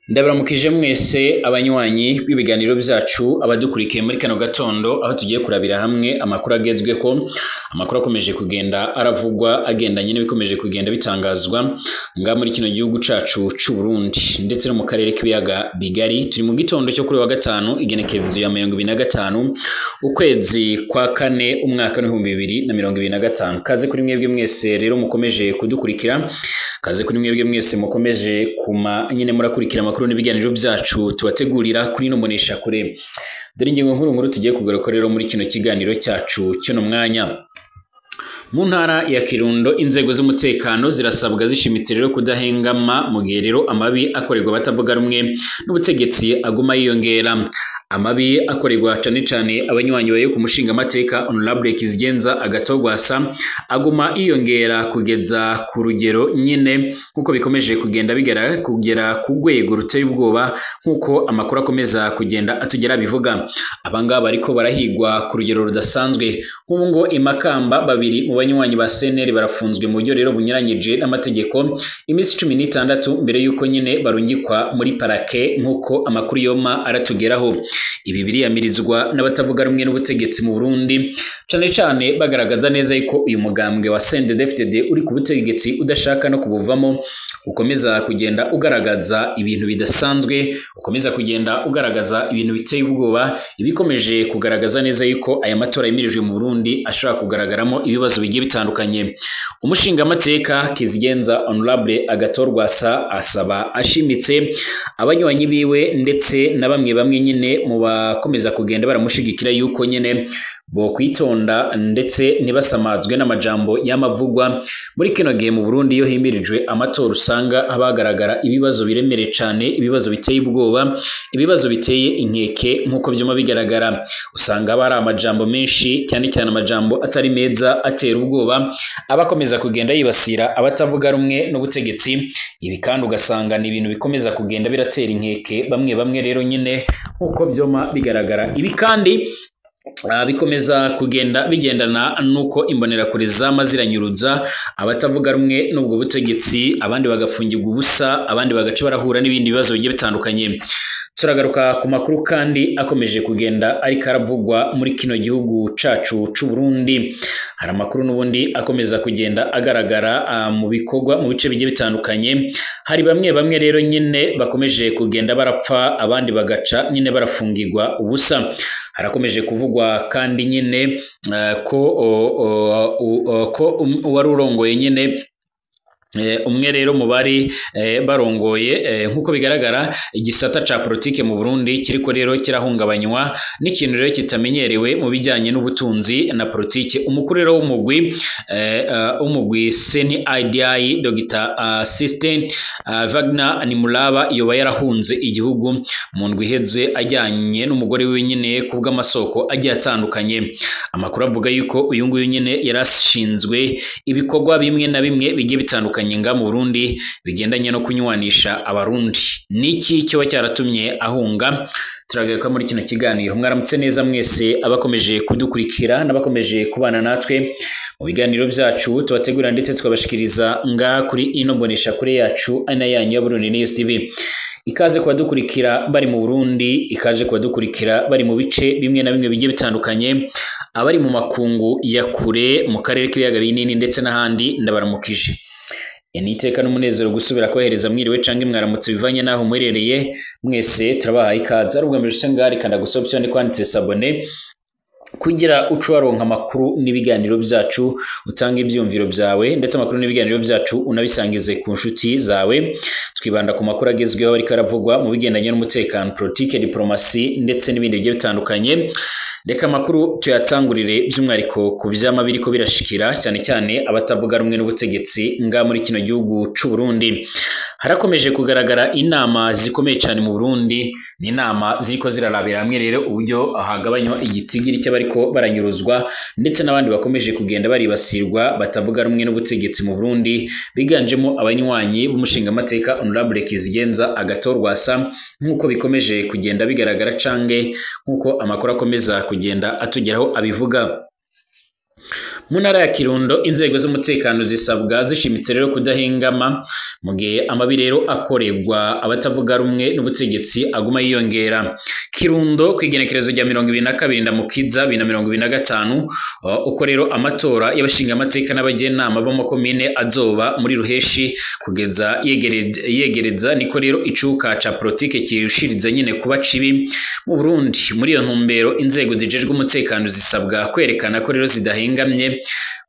Ndabaramukije mwese abanywanyi b'ibiganiro byacu abadukurikiye muri kano gatondo aho tugiye kurabira hamwe amakuru agezweho, amakuru akomeje kugenda aravugwa agendanye n'ibikomeje kugenda bitangazwa nga muri kino gihugu cacu c'u Burundi ndetse no mu karere k'ibiyaga bigari. Turi mu gitondo cyo kuri wa gatanu igenekerezo ya 2025 ukwezi kwa kane umwaka wa 2025. Kaze kuri mwebwe mwese rero mukomeje kudukurikira, kaze kuri mwebwe mwese mukomeje kuma nyine murakurikira amakuru n'ibiganiro byacu tubategurira kuri no monesha kure. Dore ingingo nkuru tugiye kugaruka rero muri kino kiganiro cyacu cyo mwanya. Mu ntara ya Kirundo inzego z'umutekano zirasabwa zishimitse rero kudahengama mu gihe rero amabi akorerwa batavuga rumwe n'ubutegetsi aguma yiyongera. Amabi akorerwa cane abanywanyi bayo ku mushinga amateka Honorable Kizigenza Agatogwasa aguma yiyongera kugeza ku rugero nyine nkuko bikomeje kugenda kugera ku rwego ruteye ubwoba nkuko amakuru akomeza kugenda atugera bivuga. Abangaba ariko barahigwa ku rugero rudasanzwe. Nk'ubu ngo Imakamba babiri mu banywanyi ba CNL barafunzwe mu buryo rero bunyuranyije n'amategeko imisi 16 mbere yuko nyine barungikwa muri parake nkuko amakuru yoma aratugeraho. Ibi biriyamirizwa n'abatavuga rumwe n'ubutegetsi mu Burundi cane bagaragaza neza yuko uyu mugambwe wa CNDD-FDD uri ku butegetsi udashaka no kubuvamo, ukomeza kugenda ugaragaza ibintu bidasanzwe, ukomeza kugenda ugaragaza ibintu biteye ubwoba, ibikomeje kugaragaza neza yuko aya matora yimirijwe mu Burundi ashobora kugaragaramo ibibazo bigiye bitandukanye. Umushinga amateka Kizigenza Honorable Agatorwasa asaba ashimitse abanywanyi biwe ndetse na bamwe nyine mu bakomeza kugenda baramushigikira yuko nyene bo kwitonda ndetse nibasamazwe n'amajambo y'amavugwa muri kino gihe mu Burundi iyo himirijwe amatora usanga abagaragara ibibazo biremere cane, ibibazo biteye ubwoba, ibibazo biteye inkeke nkuko byuma bigaragara. Usanga bari amajambo menshi cyane amajambo atari meza atera ubwoba abakomeza kugenda yibasira abatavuga rumwe n'ubutegetsi. Ibi kandi ugasanga ni ibintu bikomeza kugenda biratera inkeke bamwe rero nyine nkuko byoma bigaragara. Ibi kandi bikomeza kugenda bigendana nuko imbonerakure zamaziranyuruza abatavuga rumwe n'ubwo butegetsi, abandi bagafungirwa ubusa, abandi bagaca barahura n'ibindi bibazo bigiye bitandukanye. Turagaruka ku makuru kandi akomeje kugenda ariko aravugwa muri kino gihugu cacu c'u Burundi. Hari amakuru n'ubundi akomeza kugenda agaragara mu bikorwa mu bice bigiye bitandukanye. Hari bamwe rero nyine bakomeje kugenda barapfa, abandi bagaca nyine barafungirwa ubusa. Harakomeje kuvugwa kandi nyine ko wari urongoye nyine umwe rero mu bari barongoye nkuko bigaragara igisata ca politike mu Burundi kiriko rero kirahungabanywa n'ikintu rero kitamenyerewe mu bijyanye n'ubutunzi na politike. Umukuru rero w'umugwi CNIDI Dr. System Wagner Nimulaba yoba yarahunze igihugu mu ndwi iheze ajyanye n'umugore we nyine kubw'amasoko agiye atandukanye. Amakuru avuga yuko uyu nguyu nyine yarashinzwe ibikorwa bimwe na bimwe bigiye bitandukanye nga mu Burundi bigendanye no kunywanisha abarundi. Niki cyo cyaratumye ahunga? Turagaruka muri kino kiganiro. Mwaramutse neza mwese abakomeje kudukurikira n'abakomeje kubana natwe mu biganiro byacu tubategura ndetse twabashikiriza nga kuri ino mbonesha kure yacu ana yanyu ya Burundi News TV. Ikaze kubadukurikira bari mu Burundi, ikaje kubadukurikira bari mu bice bimwe na bimwe bigiye bitandukanye, abari mu makungu ya kure mu karere k'ibiyaga binini ndetse n'ahandi ndabaramukije. Niteka n'umunezero gusubira kohereza mwiriwe canke mwaramutse bivanye naho mwerereye mwese turabaha ikaze. Arubwa mbere shangari kanda gusoption ni kwanditse sabone kugira uco waronka amakuru n'ibiganiro byacu, utanga ibyumviro byawe ndetse amakuru n'ibiganiro byacu unabisangize ku nshuti zawe. Twibanda ku makuru agezweho ariko aravugwa mu bigendanye n'umutekano, politike, diplomasi ndetse n'ibindi bigiye bitandukanye. Reka amakuru tuyatangurire by'umwariko ku byama biriko birashikira cyane abatavuga rumwe n'ubutegetsi nga muri kino gihugu c'u Burundi. Harakomeje kugaragara inama zikomeye cyane mu Burundi, ni inama ziriko zirarabira hamwe rero uburyo hagabanywa igitigiri cy'abariko baranyuruzwa ndetse n'abandi bakomeje kugenda baribasirwa batavuga rumwe n'ubutegetsi mu Burundi, biganjemo abanywanyi b'umushinga amateka Honorable Kizigenza Agatorwasa nkuko bikomeje kugenda bigaragara cange nkuko amakuru akomeza kugenda atugeraho abivuga. mu ntara ya Kirundo inzego z'umutekano zisabwa zishimitse rero kudahengama mu gihe amabi rero akorerwa abatavuga rumwe n'ubutegetsi aguma yiyongera. Kirundo kwigenekerezo rya 22 ndamukiza 2025 uko rero amatora y'abashinga amateka n'abagenama bo mu komine azoba muri ruheshi kugeza yegereza niko rero icuka ca politike kirushiriza nyine kuba cibi mu Burundi. Muri iyo ntumbero inzego zijejwe umutekano zisabwa kwerekana ko rero zidahengamye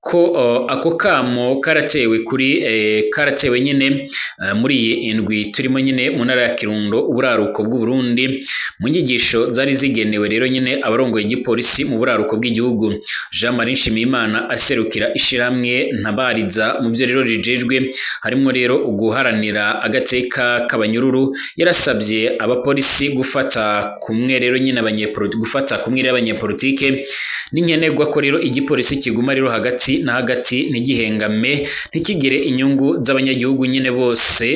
ko ako kamo karatewe nyine muri iyi indwi turimo nyine mu ntara ya Kirundo uburaruko bw'u Burundi mu nyigisho zari zigenewe rero nyine abarongoye igipolisi mu buraruko bw'igihugu. Jean Marie Nshimiyimana aserukira ishiramwe ntabariza mu byo rero rijejwe harimo rero uguharanira agateka k'abanyururu yarasabye abapolisi gufata kumwe rero nyine abanyepolitike n'inkenerwa ko rero igipolisi kiguma rero hagati na hagati ntigihengame ntikigire inyungu z'abanyagihugu nyine bose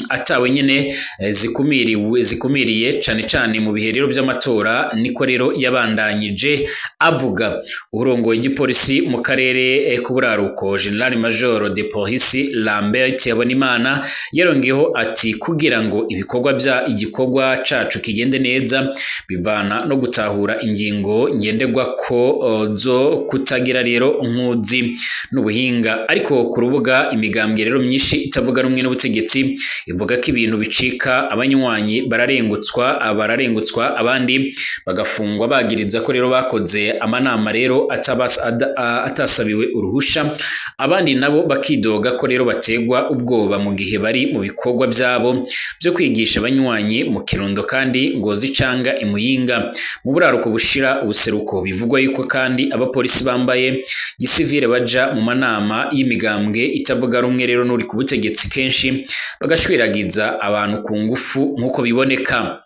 atawe nyine zikumiriye cane mu bihe rero by'amatora. Niko rero yabandanyije avuga. Urongoye igipolisi mu karere k'uburaruko General Major de Police Lambert Yabonimana yarongeyeho ati kugira ngo igikorwa cacu kigende neza bivana no gutahura ingingo ngendegwa ko zo kutagira rero nkuzi n'ubuhinga. Ariko ku rubuga imigambwe rero myinshi itavuga rumwe n'ubutegetsi ivuga ko ibintu bicika abanywanyi bararengutswa abandi bagafungwa bagiriza ko rero bakoze amanama rero atasabiwe uruhusha, abandi nabo bakidoga ko rero bategwa ubwoba mu gihe bari mu bikorwa byabo byo kwigisha abanywanyi mu Kirundo kandi Ngozi canga Imuyinga mu buraruko bushira ubuseruko. Bivugwa yuko kandi abapolisi bambaye gisivile baja mu manama y'imigambwe itavuga rumwe rero n'uri ku butegetsi kenshi bagashwiragiza abantu ku ngufu nk'uko biboneka.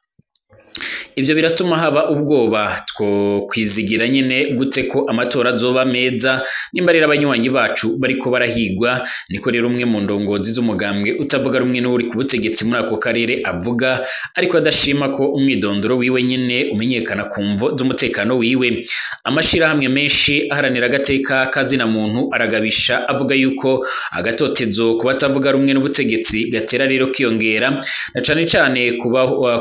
Ibyo biratuma haba ubwoba two kwizigira nyine gute ko amatora azoba meza nimba rero abanywanyi bacu bariko barahigwa. Niko rero umwe mu ndongozi z'umugambwe utavuga rumwe n'uri ku butegetsi muri ako karere avuga, ariko adashima ko umwidondoro wiwe nyine umenyekana ku mvo z'umutekano wiwe. Amashirahamwe menshi aharanira agateka kazina muntu aragabisha avuga yuko agatotezo ku batavuga rumwe n'ubutegetsi gatera rero kiyongera na cane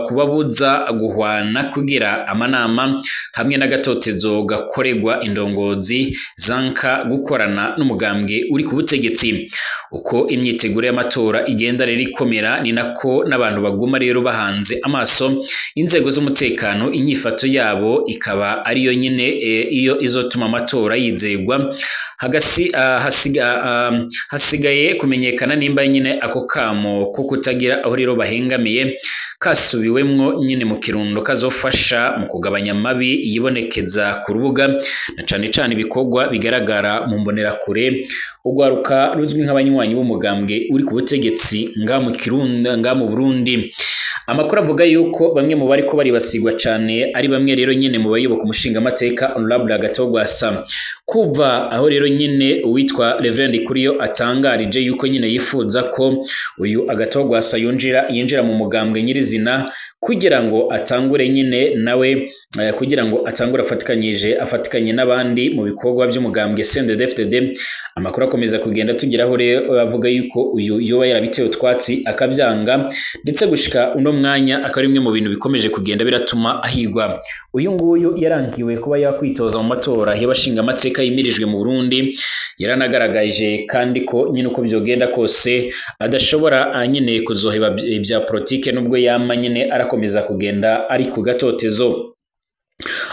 kubabuza guhwana kugira amanama hamwe n'agatotezo gakorerwa indongozi zanka gukorana n'umugambwe uri ku butegetsi. Uko imyiteguro y'amatora igenda rero ikomera ni nako n'abantu baguma rero bahanze amaso inzego z'umutekano, inyifato yabo ikaba ariyo nyine iyo izotuma amatora yizegwa. Hasigaye kumenyekana nimba nyine ako kamo ko kutagira aho rero bahengamiye kasubiwemwo nyine mu Kirundo kazofasha mu kugabanya mabi yibonekeza ku rubuga na cane ibikorwa bigaragara mu mbonerakure. Ugwaruka ruzwi nk'abanywanyi b'umugambwe uri ku butegetsi mu Kirundo mu Burundi. Amakuru avuga yuko bamwe mu bariko baribasigwa cane ari bamwe rero nyine mu bayoboka umushinga amateka Honorable Agatogwasa. Kuva aho rero nyine uwitwa Reverend Kuriyo atangarije yuko nyine yifuza ko uyu Agatogwasa yinjira mu mugambwe nyirizina kugira ngo atangure nyine nawe kugira ngo atangure afatikanye n'abandi mu bikorwa by'umugambwe CNDD-FDD. Amakuru akomeza kugenda tugiraho rero avuga yuko uyu yoba yarabitewe twatsi akabyanga ndetse gushika uno mwanya akari imwe mu bintu bikomeje kugenda biratuma ahigwa. Uyu nguyu yarangiwe kuba yakwitoza mu matora y'abashinga amateka yimirijwe mu Burundi. Yaranagaragaje kandi ko nyine uko byogenda kose adashobora nyine kuzoheba ibya politike nubwo yama nyine arakomeza kugenda ari ku gatotezo.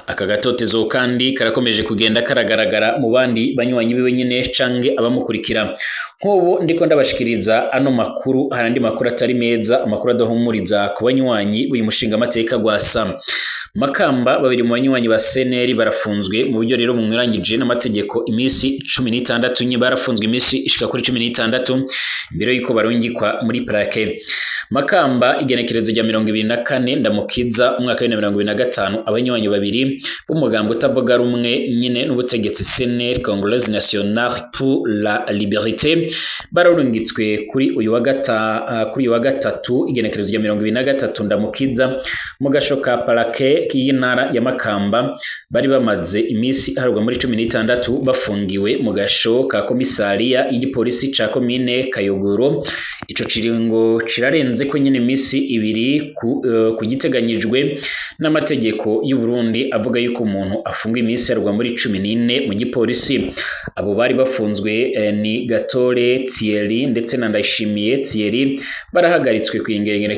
Aka gatotezo kandi karakomeje kugenda karagaragara mu bandi banywanyi biwe nyine cange abamukurikira. Nk'ubu ndiko ndabashikiriza ano makuru, harandi makuru atari meza, amakuru adahumuriza ku banywanyi b'uyu mushinga amateka Gwasa. Makamba babiri mu banywanyi ba CNL barafunzwe mu buryo rero bumwirangije n'amategeko imisi 16 nye barafunzwe imisi ishika kuri 16 mbere yuko barungikwa muri plaque. Makamba igenekerezo rya 24 ndamukiza umwaka wa 2025 abanywanyi babiri b'umugambo utavuga rumwe nyine n'ubutegetsi CNL Congolaise Nationale pour la Liberté bararungitswe kuri uyu wa gatatu igenekerezo rya 23 ndamukiza mu gashoka plaque y'intara ya Makamba bari bamaze imisi harugwa muri 16 bafungiwe mu gasho ka komisariya y'igipolisi ca komine Kayogoro. Ico kiringo kirarenze ko nyene imisi ibiri ku giteganyijwe n'amategeko y'u Burundi avuga yuko umuntu afunga imisi harugwa muri 14 mu gipolisi. Abo bari bafunzwe ni Gatore Thierry ndetse na Ndayishimiye Thierry barahagaritswe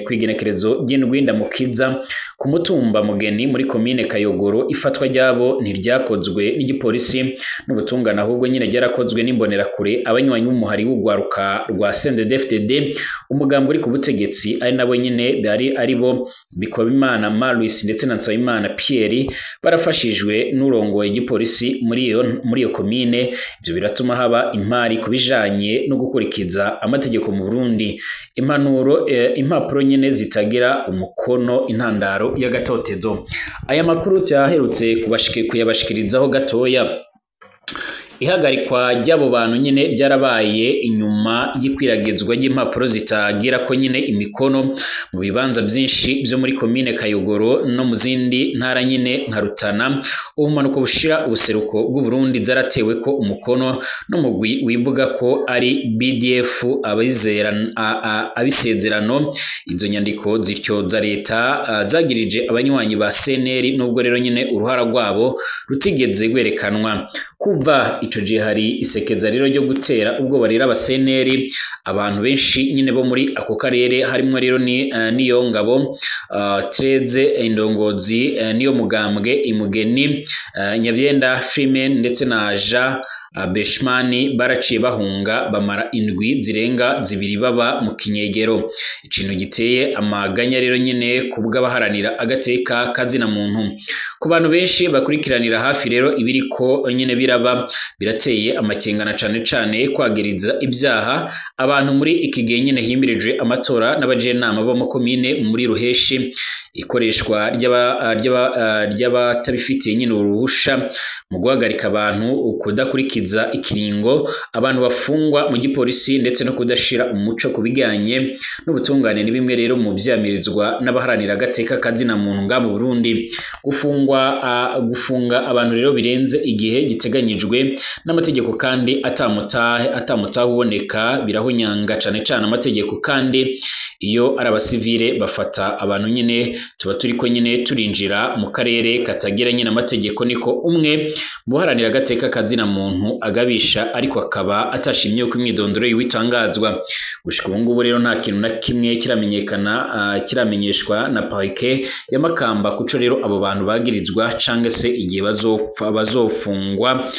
kwigenekerezo ry'indwi ndamukiza ku mutumba Mugeni muri komine Kayogoro. Ifatwa ryabo ntiryakozwe n'igipolisi n'ubutungane ahubwo nyine ryarakozwe n'imbonerakure abanywanyi b'umuhari w'ugwaruka rwa CNDD-FDD umugambo uri ku butegetsi ari nabo nyine bari aribo Bikobimana Maurice ndetse na Nsabimana Pierre barafashijwe n'urongoye igipolisi muri iyo komine. Ibyo biratuma haba impari kubijanye no gukurikiza amategeko mu Burundi. Impapuro nyene zitagira umukono intandaro y'agatotezo. Aya makuru cyaherutse kuyabashikirizaho gatoya. Ihagarikwa ry'abo bantu nyene ryarabaye inyuma y'ikwiragizwa ry'impapuro zitagira ko nyene imikono mu bibanza byinshi byo muri komine Kayogoro no mu zindi ntara nyene nka Rutana. Ubumanuko bushira ubuseruko bw'u Burundi zaratewe ko umukono n'umugwi wivuga ko ari BDF abisezerano. Izo nyandiko zityoza leta zagirije abanywanyi ba CNL nubwo rero nyene uruhara rwabo rutigeze gwerekanwa. Kuva ico gihe hari isekeza rero ryo gutera ubwo barira abaseneri abantu benshi nyine bo muri ako karere harimo rero niyo ngabo Treze Indongozi niyo mugambwe Imugeni Nyabyenda Freeman ndetse na Aja Beshmani baraciye bahunga bamara indwi zirenga zibiri baba mu kinyegero. Ikintu giteye amaganya rero nyine kubwa baharanira agateka kazina muntu. Ku bantu benshi bakurikiranira hafi rero ibiriko nyine biraba birateye amakengana cane kwagiriza ibyaha abantu muri iki gihe nyine himirijwe amatora n'abajenama bo mu komine muri Ruheshi. Ikoreshwa ry'abatabifitiye nyine uruhusha mu guhagarika abantu kudakurikiza ikiringo abantu bafungwa mu gipolisi ndetse no kudashira umuco kubijyanye n'ubutungane ni bimwe rero mu byamirizwa n'abaharanira agateka kazina muntu nga mu Burundi. Gufunga abantu rero birenze igihe giteganyijwe n'amategeko kandi atamutahe uboneka birahunyanga cane amategeko. Kandi iyo ari abasivile bafata abantu nyine tuba turiko nyine turinjira mu karere katagira nyine amategeko. Niko umwe buharanira agateka kazina muntu agabisha ariko akaba atashimye ko imyidondoro y'itangazwa. Gushika ubu ngubu rero nta kintu na kimwe kiramenyeshwa na parike ya Makamba kuco rero abo bantu bagirizwa canke se igihe bazofungwa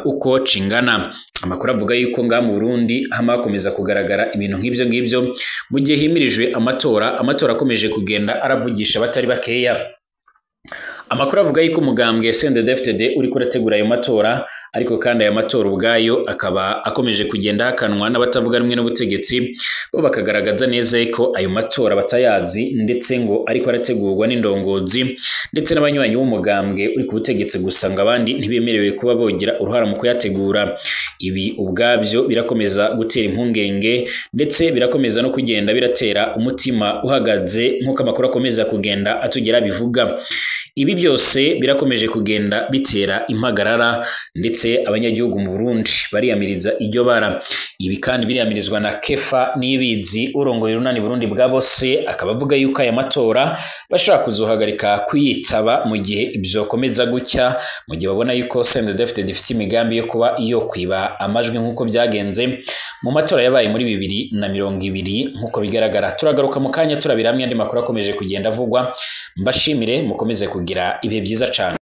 uko cingana. Amakuru avuga yuko nga mu Burundi hamakomeza kugaragara ibintu nk'ibyo mu gihe himirijwe amatora akomeje kugenda aravugisha batari bakeya. Amakuru avuga yuko umugambwe CNDD-FDD uri kurategura ayo matora ariko kandi aya matora ubwayo akaba akomeje kugenda hakanwa n'abatavuga rumwe n'ubutegetsi bo bakagaragaza neza ko ayo matora batayazi ndetse ngo ariko arategurwa n'indongozi ndetse n'abanywanyi b'umugambwe uri ku butegetsi gusanga abandi ntibemerewe kuba bogira uruhara mu kuyategura. Ibi ubwabyo birakomeza gutera impungenge ndetse birakomeza no kugenda biratera umutima uhagaze nk'uko amakuru akomeza kugenda atugera bivuga. Ibi byose birakomeje kugenda bitera impagarara ndetse abanyagihugu mu Burundi bariyamiriza iryo bara. Ibi kandi biriyamirizwa na Kefa Nibizi urongoye runani Burundi bwa bose akaba avuga yuko aya matora bashaka kuzohagarika kuyitaba mu gihe ibyo komeza gucya mu gihe babona yuko CNDD-FDD ifite imigambi yo kuba iyo kwiba amajwi nk'uko byagenze mu matora yabaye muri 2020 nk'uko bigaragara. Turagaruka mu kanya turabiramye andi makuru akomeje kugenda avugwa. Mbashimire mukomeze kugira ibihe byiza cyane.